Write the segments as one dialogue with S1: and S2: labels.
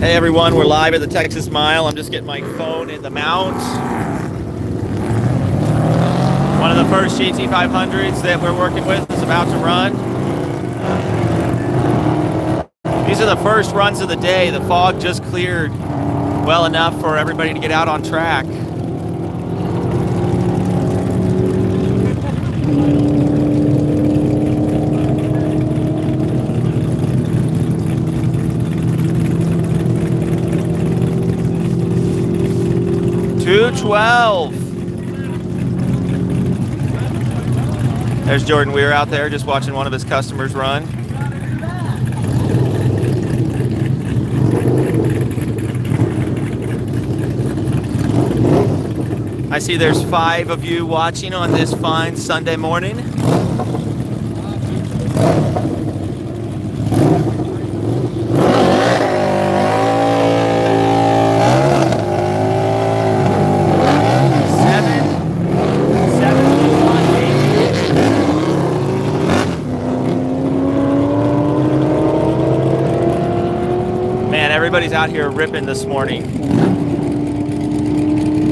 S1: Hey everyone, we're live at the Texas Mile. I'm just getting my phone in the mount. One of the first GT500s that we're working with is about to run. These are the first runs of the day. The fog just cleared well enough for everybody to get out on track. $212. There's Jordan Weir out there just watching one of his customers run. I see there's 5 of you watching on this fine Sunday morning. Everybody's out here ripping this morning.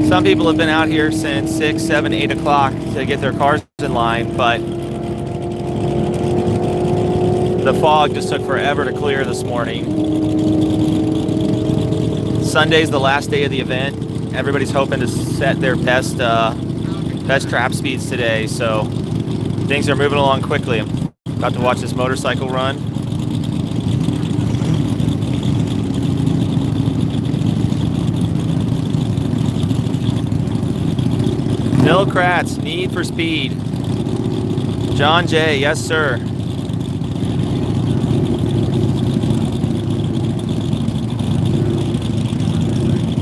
S1: Some people have been out here since 6, 7, 8 o'clock to get their cars in line, but the fog just took forever to clear this morning. Sunday's the last day of the event. Everybody's hoping to set their best trap speeds today, so things are moving along quickly. I'm about to watch this motorcycle run. Bill Kratz, Need for Speed. John J, yes sir.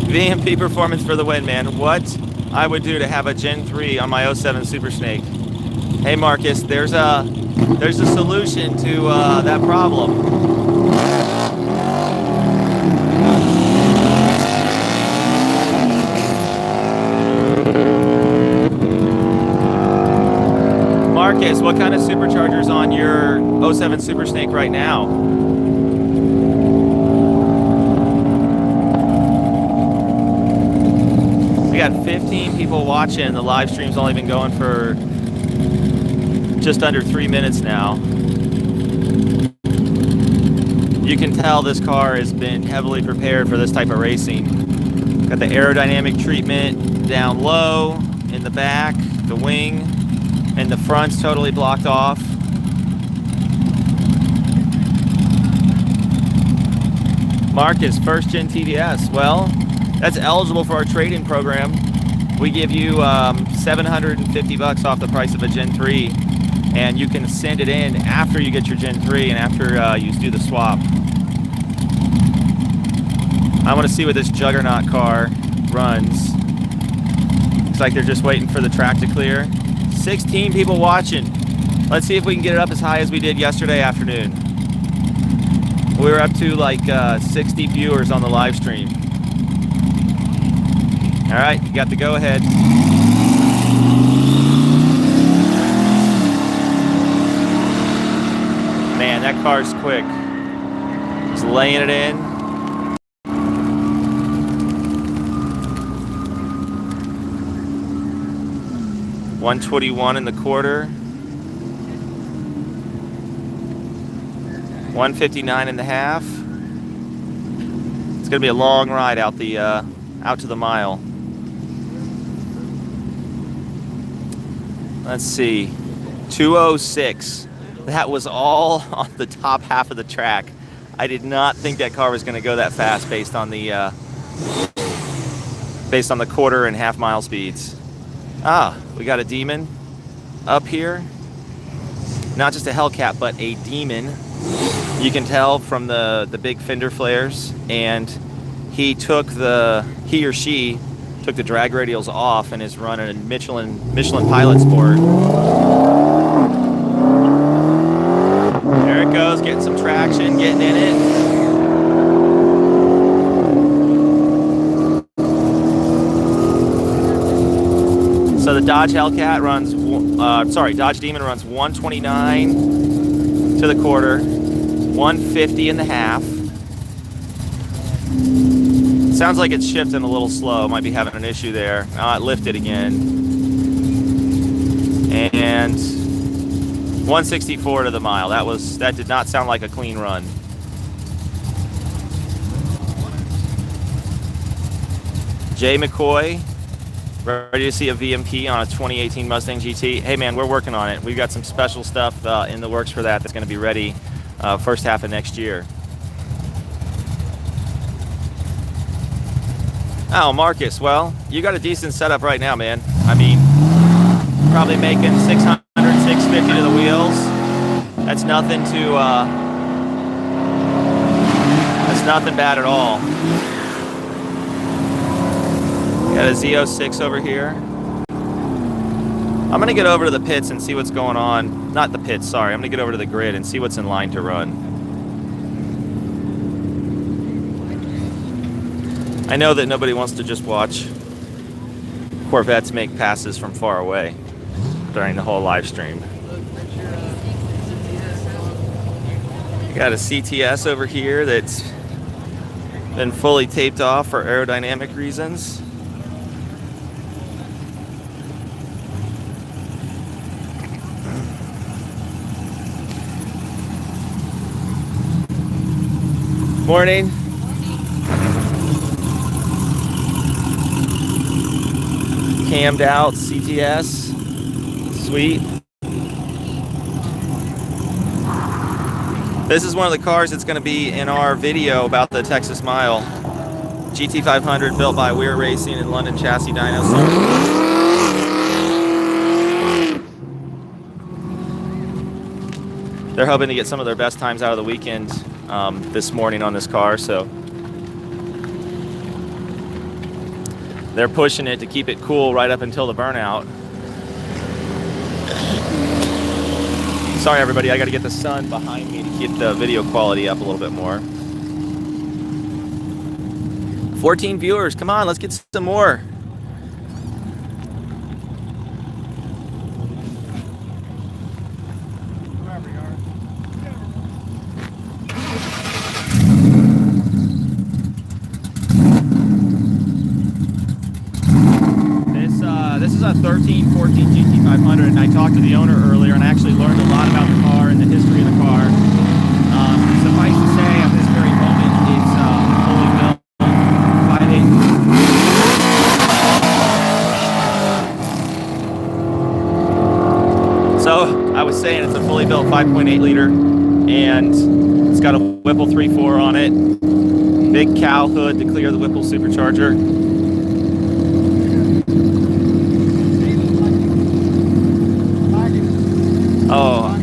S1: VMP Performance for the win, man. What I would do to have a Gen 3 on my 07 Super Snake. Hey Marcus, there's a solution to that problem. Marcus, what kind of supercharger's on your 07 Super Snake right now? We got 15 people watching. The live stream's only been going for just under 3 minutes now. You can tell this car has been heavily prepared for this type of racing. Got the aerodynamic treatment down low, in the back, the wing, and the front's totally blocked off. Marcus, first gen TVS. Well, that's eligible for our trade-in program. We give you $750 off the price of a Gen 3, and you can send it in after you get your Gen 3 and after you do the swap. I want to see what this Juggernaut car runs. Looks like they're just waiting for the track to clear. 16 people watching. Let's see if we can get it up as high as we did yesterday afternoon. We were up to like 60 viewers on the live stream. All right, you got the go ahead. Man, that car's quick. Just laying it in. $121 in the quarter, $159 in the half. It's gonna be a long ride out to the mile. Let's see, 206. That was all on the top half of the track. I did not think that car was gonna go that fast based on the quarter and half mile speeds. We got a Demon up here. Not just a Hellcat, but a Demon. You can tell from the big fender flares, and he or she took the drag radials off and is running a Michelin Pilot Sport. There it goes, getting some traction, getting in it. So the Dodge Hellcat runs, Dodge Demon runs 129 to the quarter, 150 in the half. Sounds like it's shifting a little slow. Might be having an issue there. It lifted again. And 164 to the mile. That did not sound like a clean run. Jay McCoy, ready to see a VMP on a 2018 Mustang GT. Hey man, we're working on it. We've got some special stuff in the works for that that's going to be ready first half of next year. Oh, Marcus, well, you got a decent setup right now, man. I mean, probably making 600, 650 to the wheels. That's nothing bad at all. Got a Z06 over here. I'm gonna get over to the pits and see what's going on. Not the pits, sorry. I'm gonna get over to the grid and see what's in line to run. I know that nobody wants to just watch Corvettes make passes from far away during the whole live stream. You got a CTS over here that's been fully taped off for aerodynamic reasons. Morning. Cammed out CTS. Sweet. This is one of the cars that's going to be in our video about the Texas Mile. GT500 built by Weir Racing and London Chassis Dyno. They're hoping to get some of their best times out of the weekend this morning on this car, so they're pushing it to keep it cool right up until the burnout. Sorry everybody, I got to get the sun behind me to keep the video quality up a little bit more. 14 viewers, come on, let's get some more. This is a 13, 14 GT500, and I talked to the owner earlier and I actually learned a lot about the car and the history of the car. Suffice to say, at this very moment, it's fully built 5.8. So I was saying it's a fully built 5.8 liter, and it's got a Whipple 3.4 on it. Big cow hood to clear the Whipple supercharger. Oh.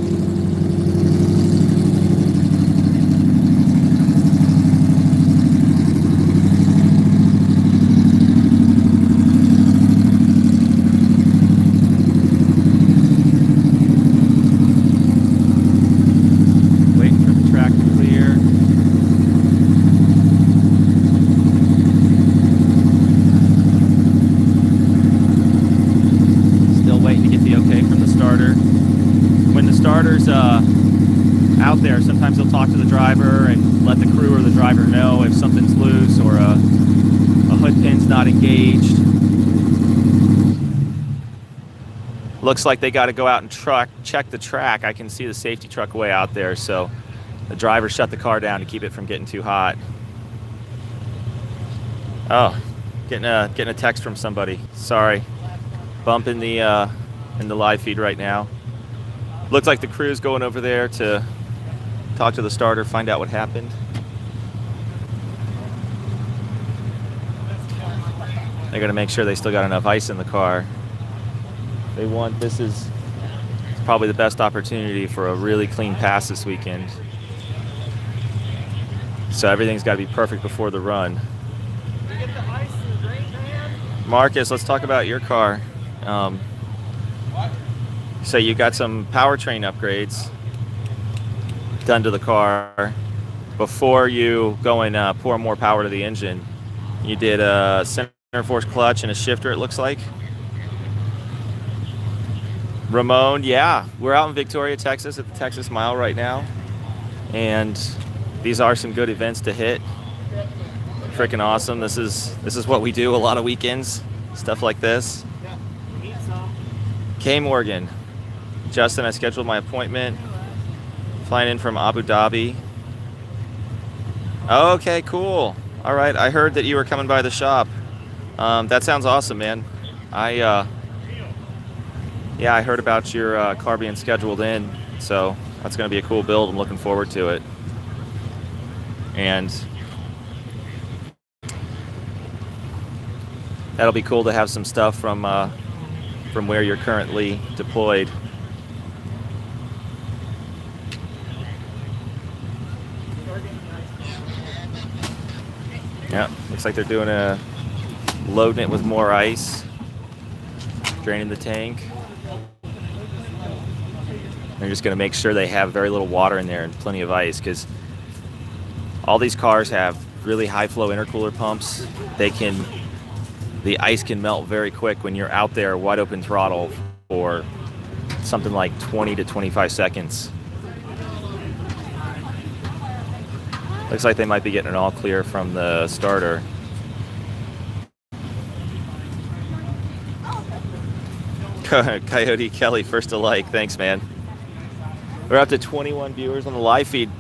S1: Waiting for the track to clear. Still waiting to get the okay from the starter. When the starter's out there, sometimes they'll talk to the driver and let the crew or the driver know if something's loose or a hood pin's not engaged. Looks like they got to go out and check the track. I can see the safety truck way out there, so the driver shut the car down to keep it from getting too hot. Oh, getting a text from somebody. Sorry, bump in the live feed right now. Looks like the crew's going over there to talk to the starter, find out what happened. They're gonna make sure they still got enough ice in the car. This is probably the best opportunity for a really clean pass this weekend. So everything's gotta be perfect before the run. Marcus, let's talk about your car. So you got some powertrain upgrades done to the car before you go and pour more power to the engine. You did a center force clutch and a shifter, it looks like. Ramon, yeah, we're out in Victoria, Texas at the Texas Mile right now. And these are some good events to hit. freaking awesome. This is what we do a lot of weekends, stuff like this. K Morgan, Justin, I scheduled my appointment. Flying in from Abu Dhabi. Okay, cool. All right, I heard that you were coming by the shop. That sounds awesome, man. Yeah, I heard about your car being scheduled in, so that's going to be a cool build. I'm looking forward to it. And that'll be cool to have some stuff from where you're currently deployed. Yeah, looks like they're doing loading it with more ice, draining the tank. They're just going to make sure they have very little water in there and plenty of ice, because all these cars have really high flow intercooler pumps. The ice can melt very quick when you're out there wide open throttle for something like 20 to 25 seconds. Looks like they might be getting it all clear from the starter. Coyote Kelly, first to like. Thanks, man. We're up to 21 viewers on the live feed.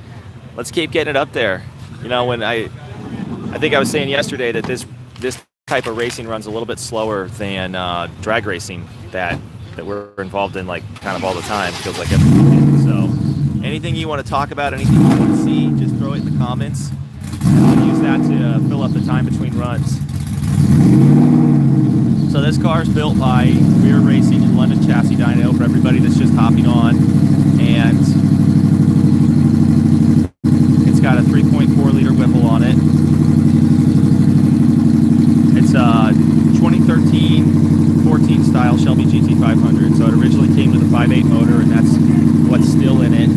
S1: Let's keep getting it up there. You know, when I think I was saying yesterday that this type of racing runs a little bit slower than drag racing that we're involved in, like, kind of all the time. Feels like every weekend. So anything you want to talk about, anything you want to see, just throw it in the comments. I'll use that to fill up the time between runs. So this car is built by Rear Racing in London Chassis Dyno, for everybody that's just hopping on. And it's got a 3.4 liter Whipple on it. It's a 2013-14 style Shelby GT500. So it originally came with a 5.8 motor, and that's what's still in it.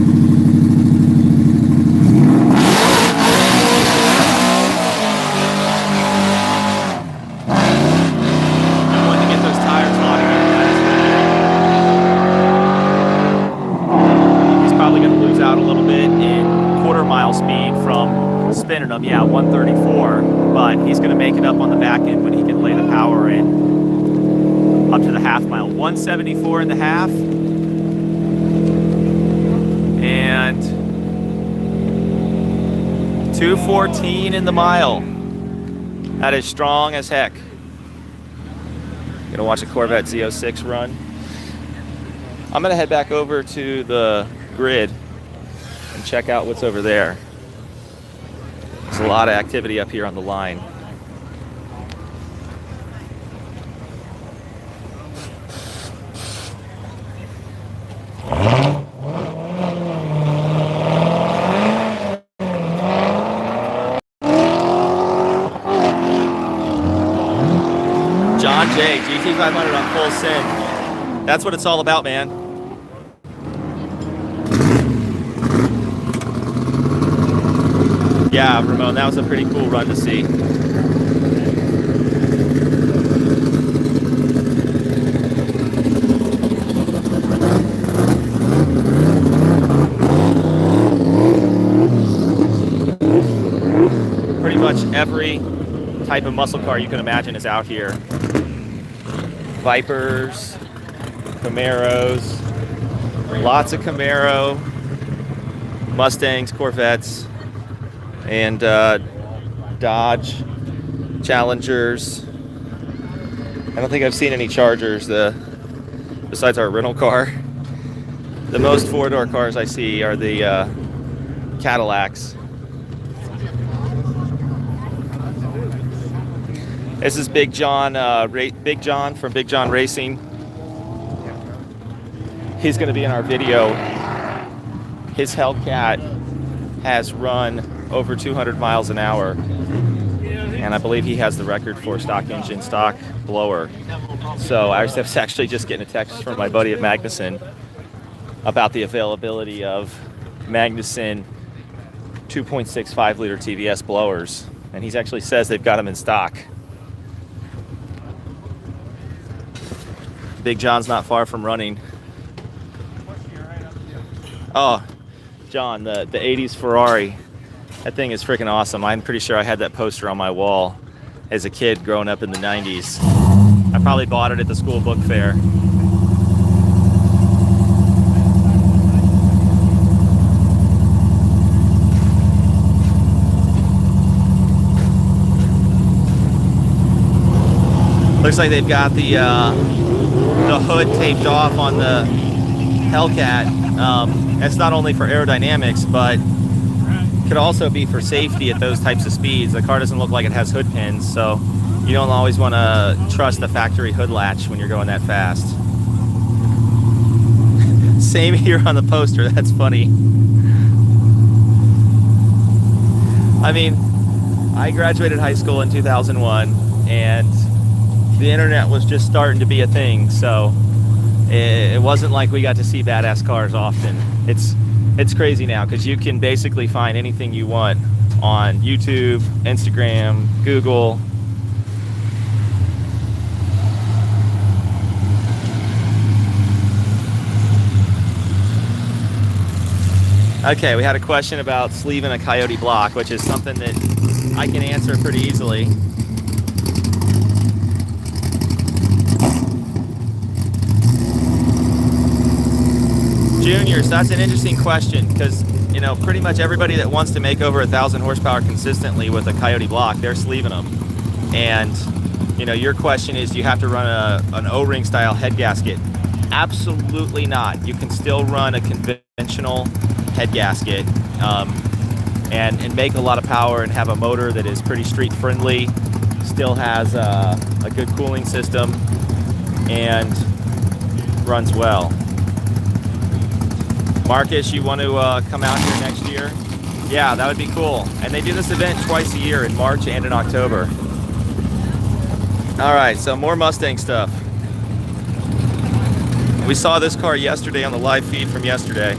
S1: I'm going to get those tires on again. He's probably going to lose out a little bit in quarter-mile speed from spinning them. Yeah, 134, but he's going to make it up on the back end when he can lay the power in up to the half mile. 174 and a half. And 214 in the mile. That is strong as heck. Gonna watch a Corvette Z06 run. I'm gonna head back over to the grid and check out what's over there. There's a lot of activity up here on the line. John J, GT500 on full send. That's what it's all about, man. Yeah, Ramon, that was a pretty cool run to see. Pretty much every type of muscle car you can imagine is out here. Vipers, Camaros, lots of Camaro, Mustangs, Corvettes, and Dodge Challengers. I don't think I've seen any Chargers besides our rental car. The most four-door cars I see are the Cadillacs. This is Big John, Big John from Big John Racing. He's going to be in our video. His Hellcat has run over 200 miles an hour, and I believe he has the record for stock engine, stock blower. So I was actually just getting a text from my buddy at Magnuson about the availability of Magnuson 2.65 liter TVS blowers, and he actually says they've got them in stock. Big John's not far from running. Oh, John, the 80s Ferrari. That thing is freaking awesome. I'm pretty sure I had that poster on my wall as a kid growing up in the 90s. I probably bought it at the school book fair. Looks like they've got the hood taped off on the Hellcat. That's not only for aerodynamics, but could also be for safety at those types of speeds. The car doesn't look like it has hood pins, so you don't always want to trust the factory hood latch when you're going that fast. Same here on the poster. That's funny. I mean, I graduated high school in 2001, and the internet was just starting to be a thing, so it wasn't like we got to see badass cars often. It's crazy now because you can basically find anything you want on YouTube, Instagram, Google. Okay, we had a question about sleeving a Coyote block, which is something that I can answer pretty easily. Juniors, that's an interesting question because, you know, pretty much everybody that wants to make over 1,000 horsepower consistently with a Coyote block, they're sleeving them. And, you know, your question is, do you have to run an O-ring style head gasket? Absolutely not. You can still run a conventional head gasket and make a lot of power and have a motor that is pretty street friendly, still has a good cooling system, and runs well. Marcus, you want to come out here next year? Yeah, that would be cool. And they do this event twice a year, in March and in October. All right, so more Mustang stuff. We saw this car yesterday on the live feed from yesterday.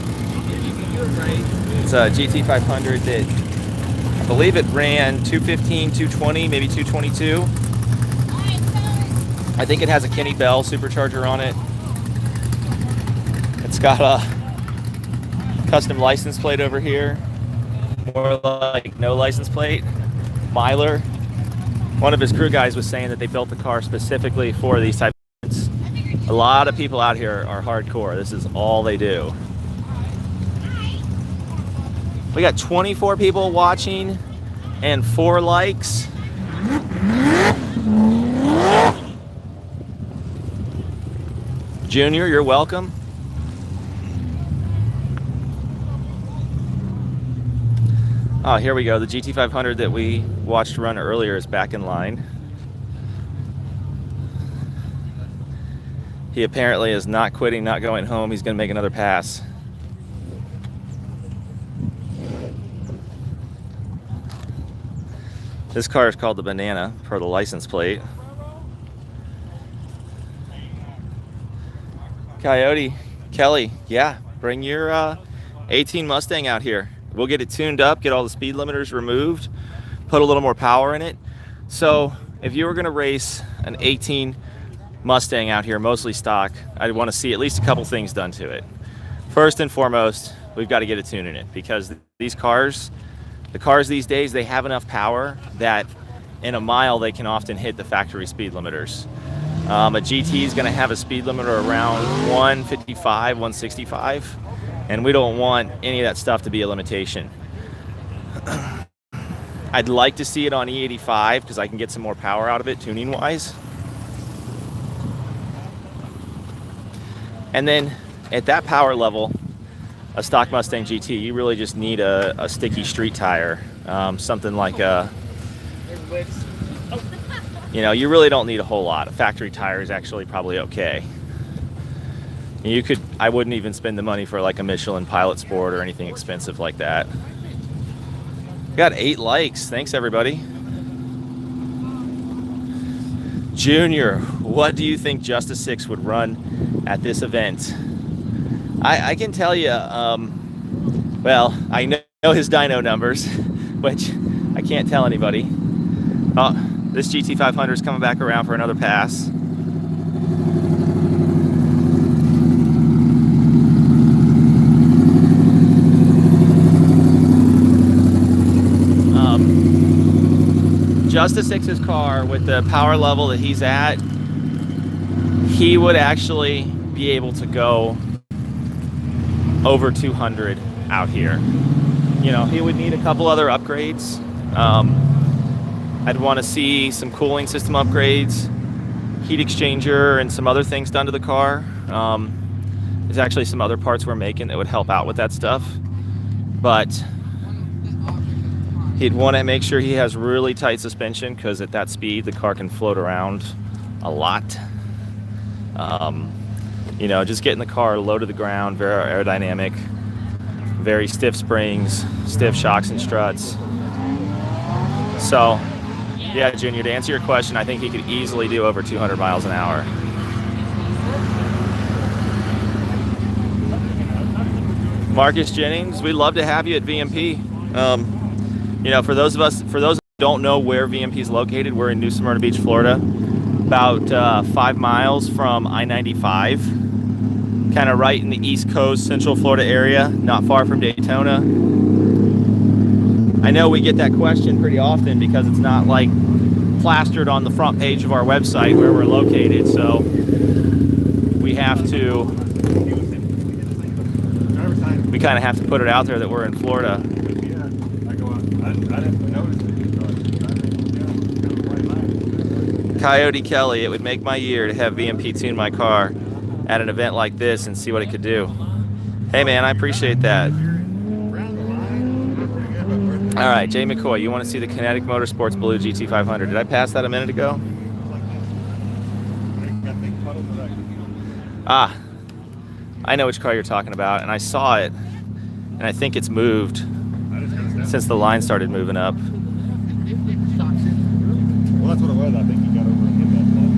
S1: It's a GT500 that I believe it ran 215, 220, maybe 222. I think it has a Kenny Bell supercharger on it. It's got a custom license plate over here, more like no license plate. Myler, one of his crew guys, was saying that they built the car specifically for these types of events. A lot of people out here are hardcore. This is all they do. We got 24 people watching and 4 likes. Junior, you're welcome. Oh, here we go. The GT500 that we watched run earlier is back in line. He apparently is not quitting, not going home. He's going to make another pass. This car is called the Banana per the license plate. Coyote, Kelly, yeah, bring your 18 Mustang out here. We'll get it tuned up, get all the speed limiters removed, put a little more power in it. So if you were gonna race an 18 Mustang out here, mostly stock, I'd wanna see at least a couple things done to it. First and foremost, we've gotta get a tune in it because these cars, the cars these days, they have enough power that in a mile they can often hit the factory speed limiters. A GT is gonna have a speed limiter around 155, 165. And we don't want any of that stuff to be a limitation. I'd like to see it on E85 because I can get some more power out of it tuning wise. And then at that power level, a stock Mustang GT, you really just need a sticky street tire. Something like a, you know, you really don't need a whole lot. A factory tire is actually probably okay. You could, I wouldn't even spend the money for like a Michelin Pilot Sport or anything expensive like that. Got 8 likes. Thanks, everybody. Junior, what do you think Justice 6 would run at this event? I can tell you, well, I know his dyno numbers, which I can't tell anybody. Oh, this GT500 is coming back around for another pass. just to fix his car with the power level that he's at, he would actually be able to go over 200 out here. You know, he would need a couple other upgrades. I'd want to see some cooling system upgrades, heat exchanger, and some other things done to the car. There's actually some other parts we're making that would help out with that stuff. But he'd want to make sure he has really tight suspension, because at that speed the car can float around a lot. You know, just getting the car low to the ground, very aerodynamic, very stiff springs, stiff shocks and struts. So yeah, Junior, to answer your question, I think he could easily do over 200 miles an hour. Marcus Jennings, we'd love to have you at VMP. You know, for those who don't know where VMP is located, we're in New Smyrna Beach, Florida, about 5 miles from I-95, kind of right in the East Coast, Central Florida area, not far from Daytona. I know we get that question pretty often because it's not like plastered on the front page of our website where we're located, so we kind of have to put it out there that we're in Florida. Coyote Kelly, it would make my year to have VMP tune my car at an event like this and see what it could do. Hey man, I appreciate that. All right, Jay McCoy, you want to see the Kinetic Motorsports Blue GT500? Did I pass that a minute ago? Ah, I know which car you're talking about, and I saw it, and I think it's moved since the line started moving up.
S2: Well, that's what it was. I think you got over and hit that ball.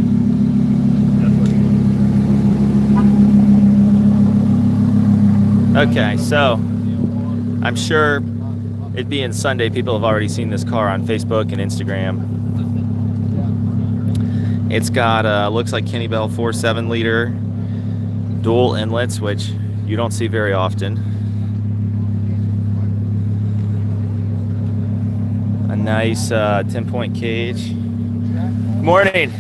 S2: That's what it was.
S1: Okay, so I'm sure it being Sunday, people have already seen this car on Facebook and Instagram. It's got, looks like Kenny Bell 4.7 liter dual inlets, which you don't see very often. A nice 10-point cage. Good morning.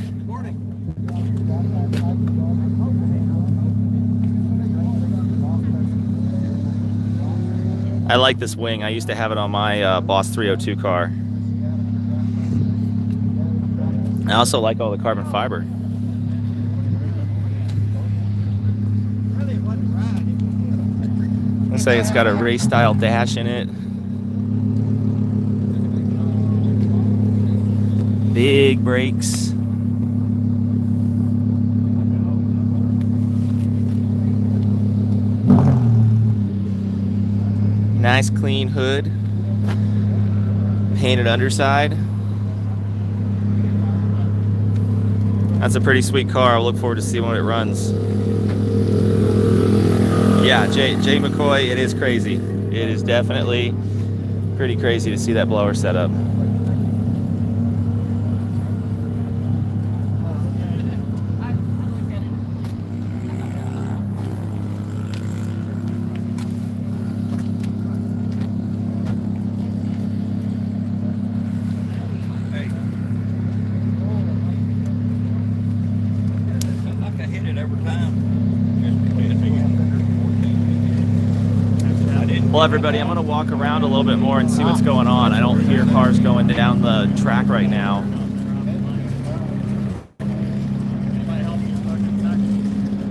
S1: I like this wing. I used to have it on my Boss 302 car. I also like all the carbon fiber. Looks like it's got a race style dash in it. Big brakes. Nice clean hood. Painted underside. That's a pretty sweet car. I'll look forward to seeing when it runs. Yeah, Jay McCoy, it is crazy. It is definitely pretty crazy to see that blower set up. Well, everybody, I'm going to walk around a little bit more and see what's going on. I don't hear cars going down the track right now.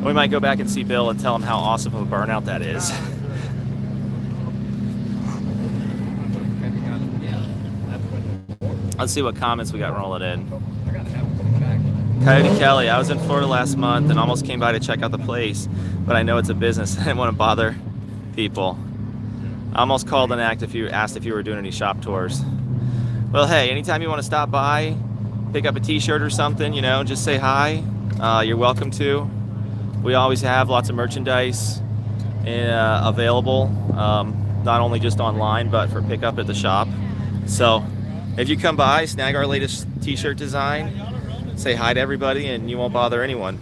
S1: We might go back and see Bill and tell him how awesome of a burnout that is. Let's see what comments we got rolling in. Coyote Kelly, I was in Florida last month and almost came by to check out the place, but I know it's a business. I didn't want to bother people. I almost called and asked if you were doing any shop tours. Well, hey, anytime you want to stop by, pick up a t-shirt or something, you know, just say hi. You're welcome to. We always have lots of merchandise available, not only just online, but for pickup at the shop. So if you come by, snag our latest t-shirt design, say hi to everybody, and you won't bother anyone.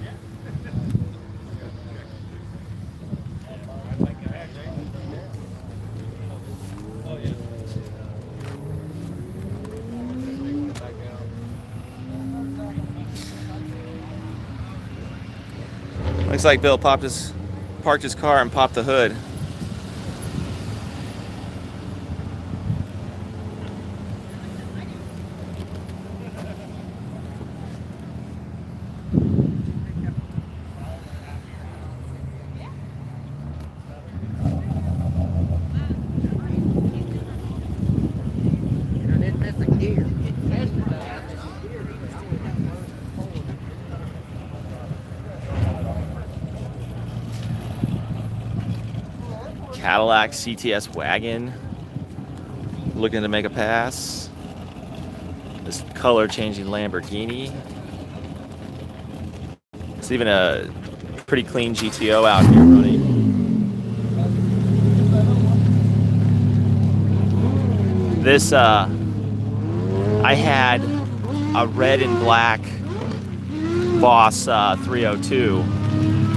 S1: Looks like Bill parked his car and popped the hood. Cadillac CTS wagon looking to make a pass. This color changing Lamborghini. It's even a pretty clean GTO out here running. This I had a red and black Boss 302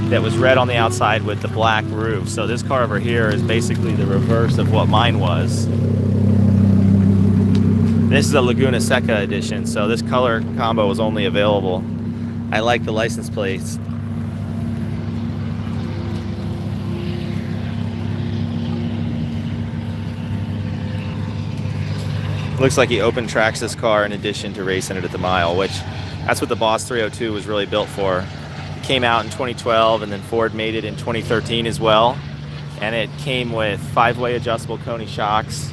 S1: that was red on the outside with the black roof. So this car over here is basically the reverse of what mine was. This is a Laguna Seca edition, so this color combo was only available. I like the license plates. Looks like he open tracks this car in addition to racing it at the mile, which that's what the Boss 302 was really built for. It came out in 2012, and then Ford made it in 2013 as well. And it came with 5-way adjustable Coney shocks,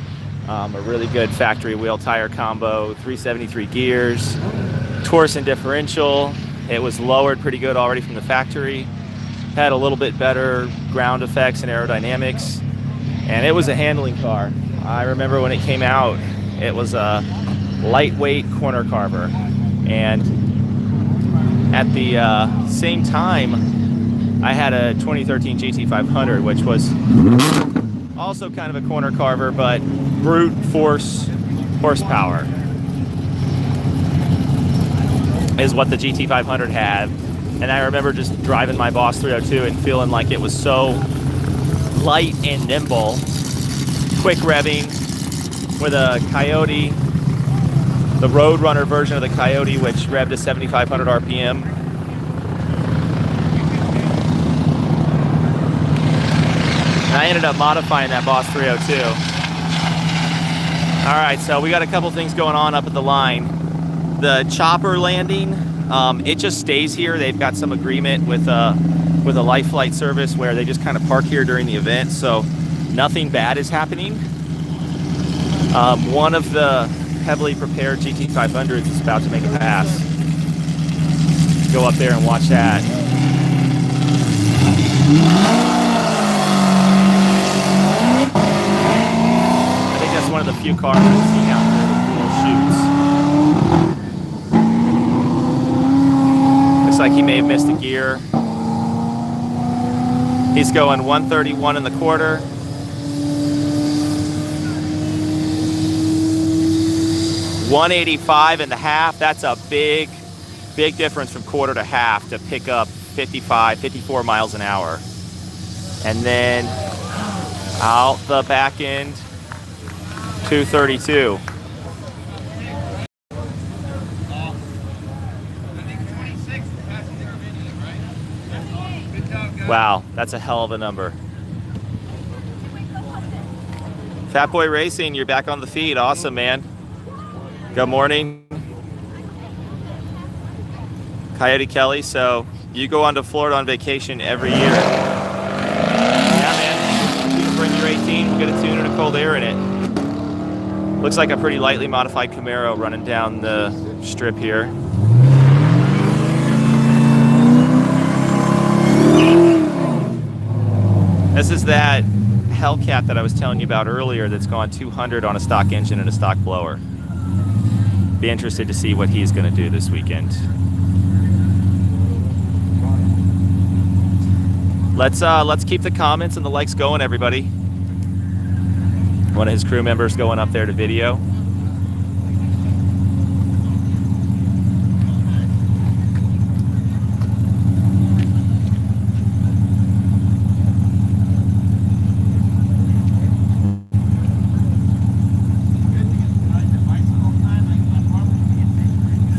S1: a really good factory wheel tire combo, 373 gears, Torsen differential. It was lowered pretty good already from the factory. Had a little bit better ground effects and aerodynamics. And it was a handling car. I remember when it came out, it was a lightweight corner carver. And at the same time, I had a 2013 GT500, which was also kind of a corner carver, but brute force horsepower is what the GT500 had. And I remember just driving my Boss 302 and feeling like it was so light and nimble, quick revving with a Coyote, the Roadrunner version of the Coyote, which revved to 7,500 RPM. And I ended up modifying that Boss 302. All right, so we got a couple things going on up at the line. The chopper landing, it just stays here. They've got some agreement with a life flight service where they just kind of park here during the event, so nothing bad is happening. One of the heavily prepared GT500s is about to make a pass. Go up there and watch that. I think that's one of the few cars I've seen out there with dual chutes. Looks like he may have missed a gear. He's going 131 in the quarter. 185 in the half. That's a big difference from quarter to half to pick up 54 miles an hour. And then out the back end, 232. Wow, that's a hell of a number. Fat Boy Racing, you're back on the feed. Awesome, man. Good morning. Coyote Kelly, so you go on to Florida on vacation every year. Yeah, man. You can bring your 18, we'll get a tune and a cold air in it. Looks like a pretty lightly modified Camaro running down the strip here. This is that Hellcat that I was telling you about earlier that's gone 200 on a stock engine and a stock blower. Be interested to see what he's going to do this weekend. Let's keep the comments and the likes going, everybody. One of his crew members going up there to video.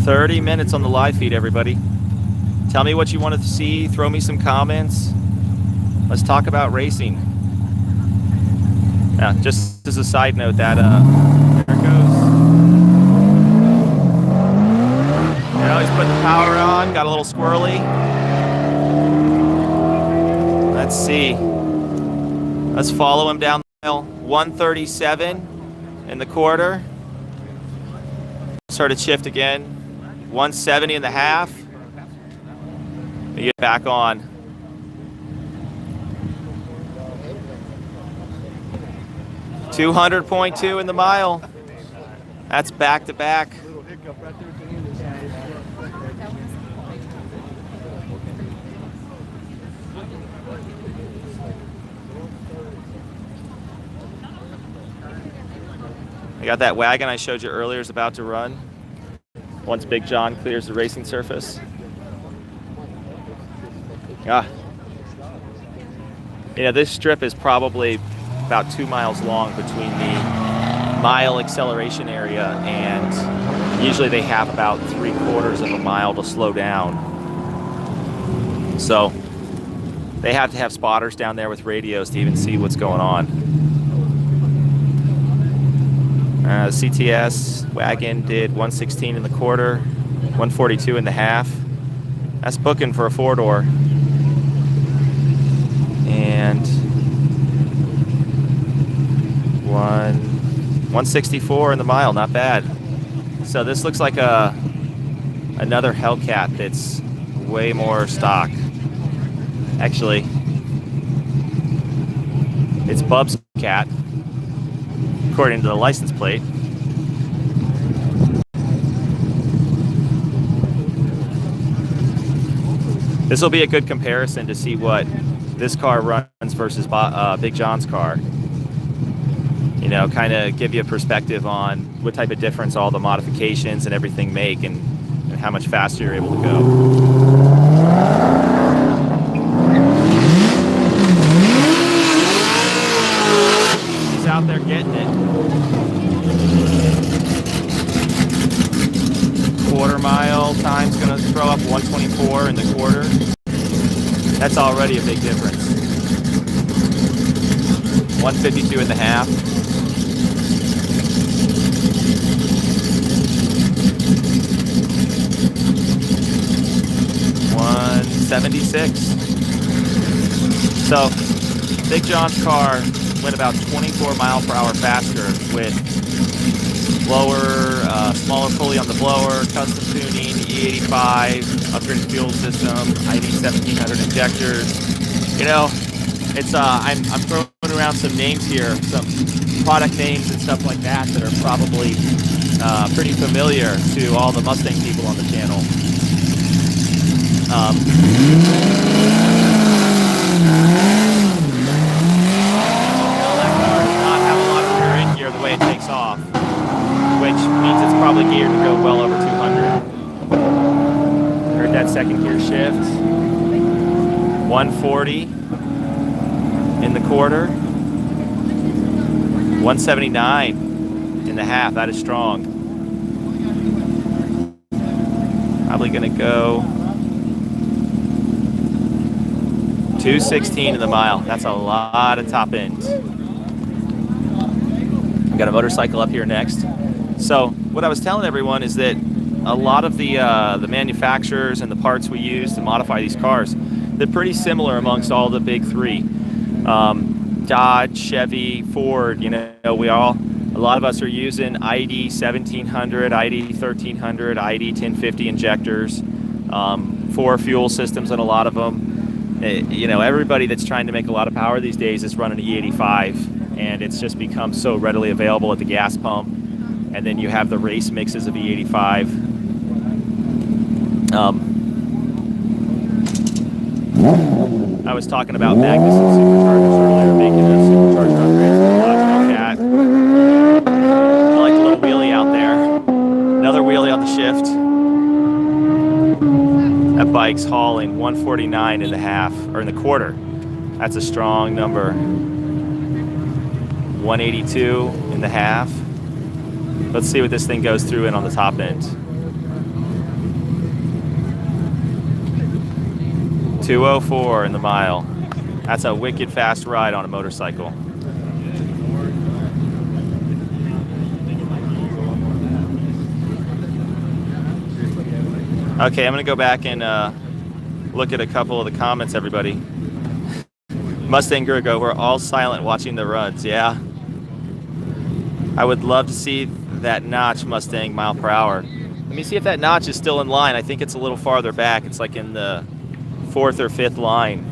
S1: ...30 minutes on the live feed, everybody. Tell me what you want to see. Throw me some comments. Let's talk about racing. Now, just as a side note, that there it goes. You know, he's putting the power on. Got a little squirrely. Let's see. Let's follow him down the aisle. 137 in the quarter. Started shift again. 170 in the half. We get back on. $200.2 in the mile. That's back to back. I got that wagon I showed you earlier is about to run. Once Big John clears the racing surface. You know, this strip is probably about 2 miles long between the mile acceleration area, and usually they have about 3/4 of a mile to slow down. So they have to have spotters down there with radios to even see what's going on. CTS wagon did 116 in the quarter, 142 in the half. That's booking for a 4-door. And 164 in the mile, not bad. So this looks like another Hellcat that's way more stock. Actually, it's Bub's cat, according to the license plate. This will be a good comparison to see what this car runs versus Big John's car. You know, kind of give you a perspective on what type of difference all the modifications and everything make, and how much faster you're able to go. He's out there getting it. Quarter mile time's gonna throw up 124 in the quarter. That's already a big difference. 152 in the half. $176. So Big John's car went about 24 miles per hour faster with blower, smaller pulley on the blower, custom tuning, E85, upgraded fuel system, ID 1700 injectors. You know, it's I'm throwing around some names here, some product names and stuff like that that are probably pretty familiar to all the Mustang people on the channel. That car does not have a lot of rear end gear the way it takes off, which means it's probably geared to go well over 200. Heard that second gear shift. 140 in the quarter. 179 in the half. That is strong. Probably going to go 216 in the mile. That's a lot of top end. We got a motorcycle up here next. So what I was telling everyone is that a lot of the manufacturers and the parts we use to modify these cars, they're pretty similar amongst all the big three. Dodge, Chevy, Ford, you know, a lot of us are using ID 1700, ID 1300, ID 1050 injectors, 4 fuel systems in a lot of them. You know, everybody that's trying to make a lot of power these days is running an E85, and it's just become so readily available at the gas pump. And then you have the race mixes of E85. I was talking about Magnus and Supercharged earlier, making a Supercharged upgrade to the Hellcat. I like the little wheelie out there. Another wheelie on the shift. That bike's hauling 149 in the half, or in the quarter. That's a strong number. 182 in the half. Let's see what this thing goes through in on the top end. 204 in the mile. That's a wicked fast ride on a motorcycle. Okay, I'm gonna go back and look at a couple of the comments, everybody. Mustang Gurgo, we're all silent watching the runs. Yeah. I would love to see that notch Mustang mile per hour. Let me see if that notch is still in line. I think it's a little farther back. It's like in the 4th or 5th line.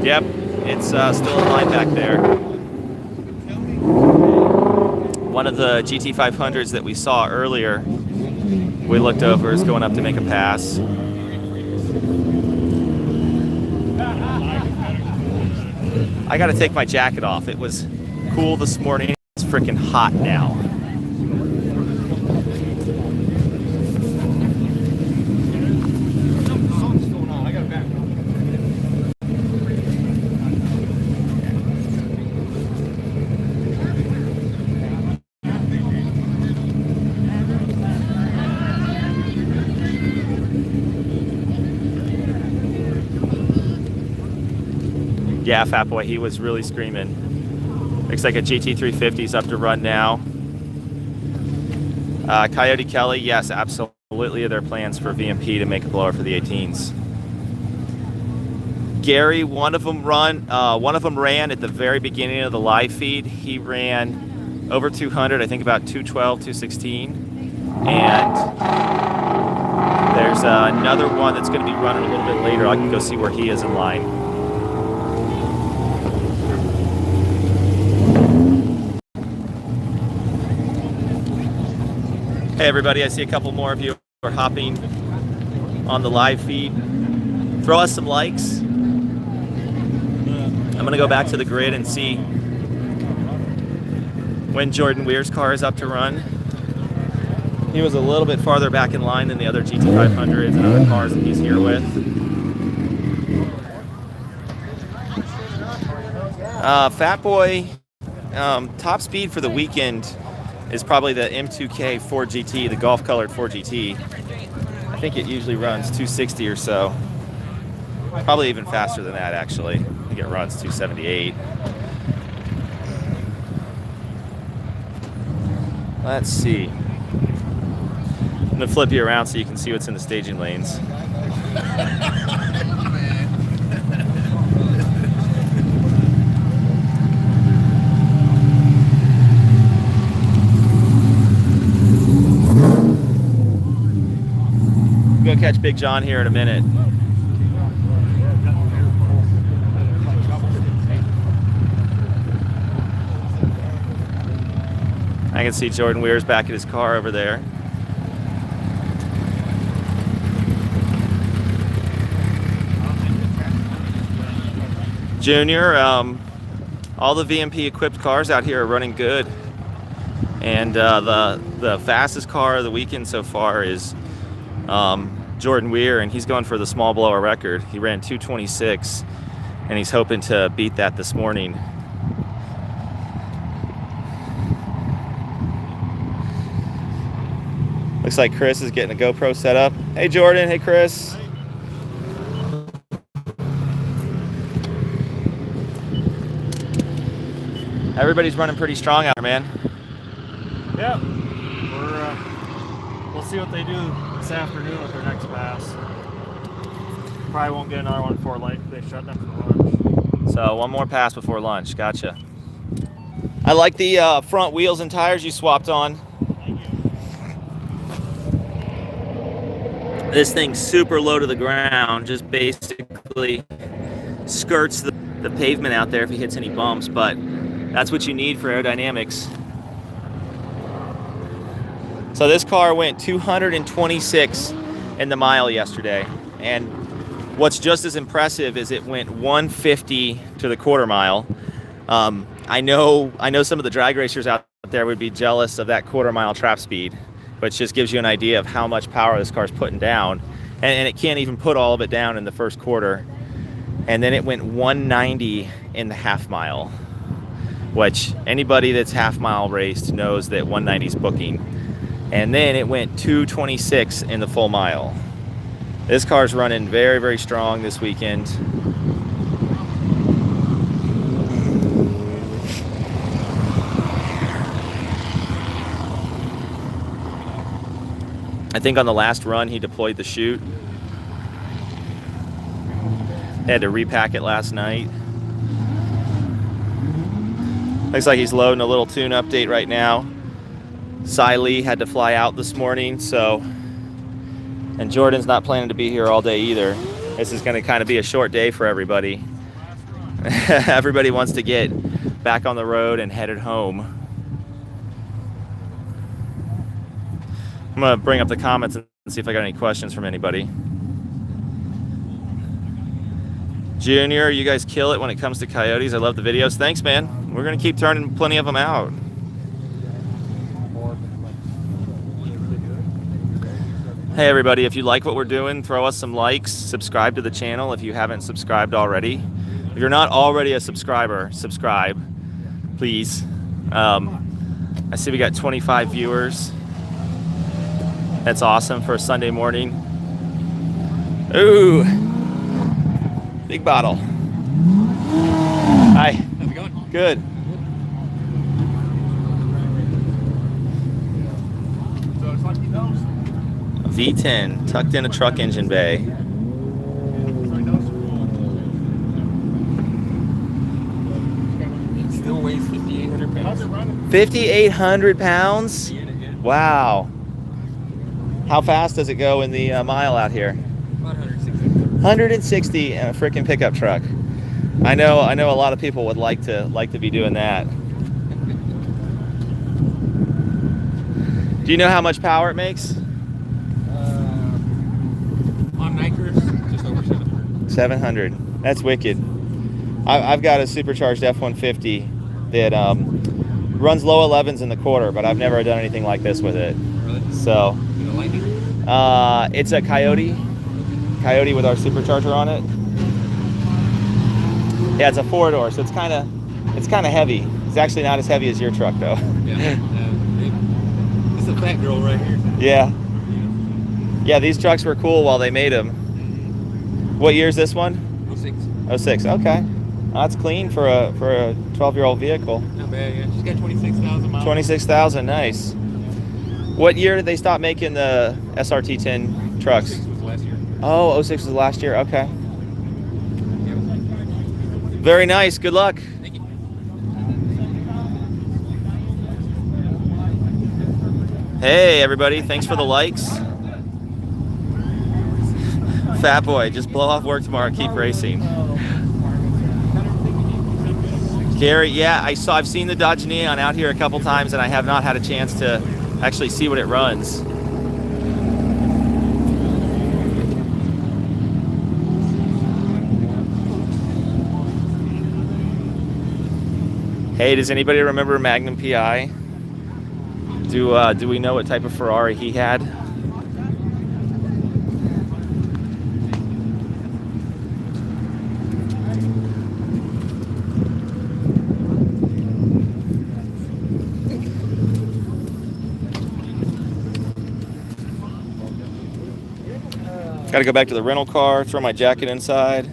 S1: Yep, it's still in line back there. One of the GT500s that we saw earlier, we looked over, is going up to make a pass. I gotta take my jacket off. It was cool this morning. It's freaking hot now. Yeah, Fat Boy, he was really screaming. Looks like a GT350's up to run now. Coyote Kelly, yes, absolutely. There are plans for VMP to make a blower for the 18s. Gary, one of them ran at the very beginning of the live feed. He ran over 200, I think about 212, 216. And there's another one that's going to be running a little bit later. I can go see where he is in line. Hey everybody, I see a couple more of you are hopping on the live feed. Throw us some likes. I'm gonna go back to the grid and see when Jordan Weir's car is up to run. He was a little bit farther back in line than the other GT500s and other cars that he's here with. Fat Boy, top speed for the weekend is probably the M2K 4GT, the golf colored 4GT. I think it usually runs 260 or so. Probably even faster than that, actually. I think it runs 278. Let's see. I'm gonna flip you around so you can see what's in the staging lanes. Go catch Big John here in a minute. I can see Jordan Weir's back at his car over there. Junior, all the VMP equipped cars out here are running good. And the fastest car of the weekend so far is Jordan Weir, and he's going for the small blower record. He ran 226, and he's hoping to beat that this morning. Looks like Chris is getting a GoPro set up. Hey Jordan, hey Chris. Everybody's running pretty strong out there, man.
S2: Yeah, we'll see what they do this afternoon with their next pass. Probably won't get another one before they shut down for lunch.
S1: So one more pass before lunch. Gotcha. I like the front wheels and tires you swapped on.
S2: Thank you.
S1: This thing's super low to the ground, just basically skirts the pavement out there if he hits any bumps, but that's what you need for aerodynamics. So this car went 226 in the mile yesterday, and what's just as impressive is it went 150 to the quarter mile. I know some of the drag racers out there would be jealous of that quarter mile trap speed, but it just gives you an idea of how much power this car's putting down, and it can't even put all of it down in the first quarter. and then it went 190 in the half mile, which anybody that's half mile raced knows that 190 is booking. And then it went 226 in the full mile. This car's running very, very strong this weekend. I think on the last run he deployed the chute. They had to repack it last night. Looks like he's loading a little tune update right now. Cy Lee had to fly out this morning, so, and Jordan's not planning to be here all day either. This is going to kind of be a short day for everybody. Everybody wants to get back on the road and headed home. I'm going to bring up the comments and see if I got any questions from anybody. Junior, you guys kill it when it comes to coyotes. I love the videos. Thanks, man. We're going to keep turning plenty of them out. Hey everybody, if you like what we're doing, throw us some likes, subscribe to the channel if you haven't subscribed already. If you're not already a subscriber, subscribe, please. I see we got 25 viewers. That's awesome for a Sunday morning. Ooh, big bottle. Hi.
S3: How's it going?
S1: Good.
S3: So it's like he knows.
S1: V10 tucked in a truck engine bay.
S3: Still weighs 5,800 pounds.
S1: 5,800 pounds? Wow. How fast does it go in the mile out here?
S3: About 160.
S1: 160 in a freaking pickup truck. I know a lot of people would like to be doing that. Do you know how much power it makes?
S3: On nitrous, just over 700.
S1: 700. That's wicked. I've got a supercharged F-150 that runs low 11s in the quarter, but I've never done anything like this with it.
S3: Really?
S1: So,
S3: Is it a Lightning?
S1: it's a Coyote with our supercharger on it. Yeah, it's a 4-door, so it's kind of heavy. It's actually not as heavy as your truck, though.
S3: Yeah. It's a fat girl right here.
S1: Yeah. Yeah, these trucks were cool while they made them. What year is this one?
S3: 06.
S1: 06. Okay. That's clean for a 12-year-old vehicle.
S3: Not bad, yeah. She's got 26,000 miles.
S1: 26,000. Nice. What year did they stop making the SRT10 trucks?
S3: 06 was last year.
S1: Oh, 06 was last year. Okay.
S3: Yeah.
S1: Very nice. Good luck.
S3: Thank you.
S1: Hey, everybody. Thanks for the likes. Fat boy, just blow off work tomorrow and keep racing. Gary, yeah, I've seen the Dodge Neon out here a couple times, and I have not had a chance to actually see what it runs. Hey, does anybody remember Magnum PI? Do we know what type of Ferrari he had? Got to go back to the rental car, throw my jacket inside.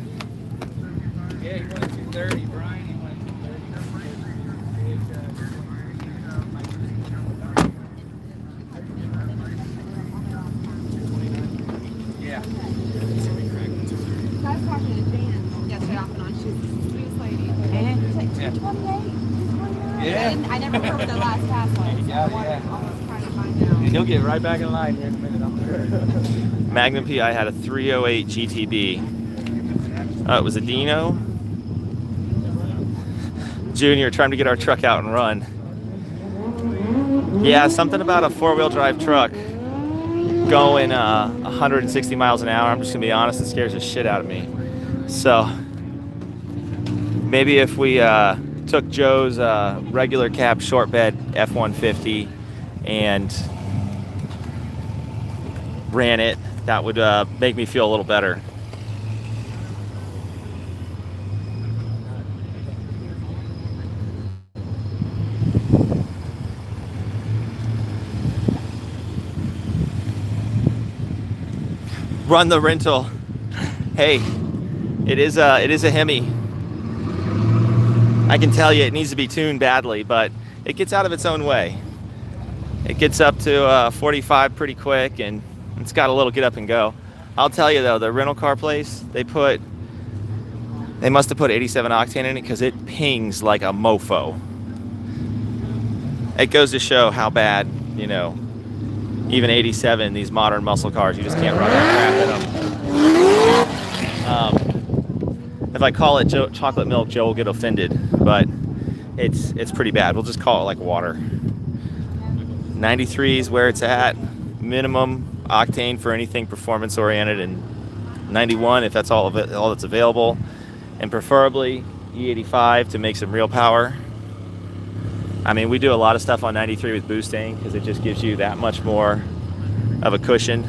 S3: Yeah, you wanted 230, Brian. You wanted 230. Yeah.
S4: I was talking to Jan yesterday off and on. She's the sweetest lady. She's like, 228.
S3: Yeah.
S4: I never heard what the last pass was.
S3: Yeah,
S4: So
S3: yeah.
S4: I'm almost trying to find out.
S3: He'll get right back in line here in a minute, I'm sure.
S1: Magnum PI had a 308 GTB. It was a Dino. Junior trying to get our truck out and run. Yeah, something about a four-wheel drive truck going 160 miles an hour. I'm just gonna be honest, it scares the shit out of me. So maybe if we took Joe's regular cab short bed F-150 and ran it, that would make me feel a little better. run the rental. Hey, it is a Hemi. I can tell you it needs to be tuned badly, but it gets out of its own way. It gets up to 45 pretty quick, and it's got a little get up and go. I'll tell you though, the rental car place, they must have put 87 octane in it because it pings like a mofo. It goes to show how bad, you know, even 87, these modern muscle cars, you just can't run that crap in them. If I call it chocolate milk, Joe will get offended, but it's pretty bad. We'll just call it like water. 93 is where it's at. Minimum octane for anything performance oriented, and 91 if that's all that's available, and preferably E85 to make some real power. I mean, we do a lot of stuff on 93 with boosting because it just gives you that much more of a cushion.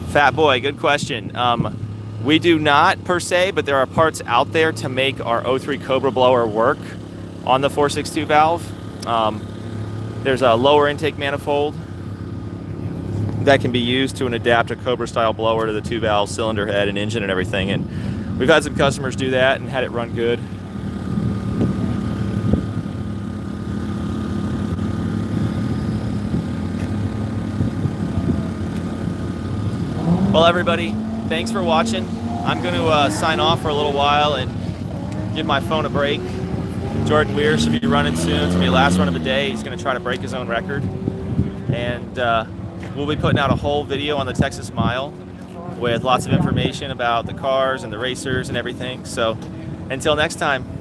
S1: Fat boy, good question. We do not per se, but there are parts out there to make our 03 Cobra blower work on the 462 valve. There's a lower intake manifold that can be used to adapt a Cobra style blower to the 2 valve cylinder head and engine and everything. And we've had some customers do that and had it run good. Well, everybody, thanks for watching. I'm going to sign off for a little while and give my phone a break. Jordan Weir should be running soon. It's going to be the last run of the day. He's going to try to break his own record. And we'll be putting out a whole video on the Texas Mile with lots of information about the cars and the racers and everything. So until next time.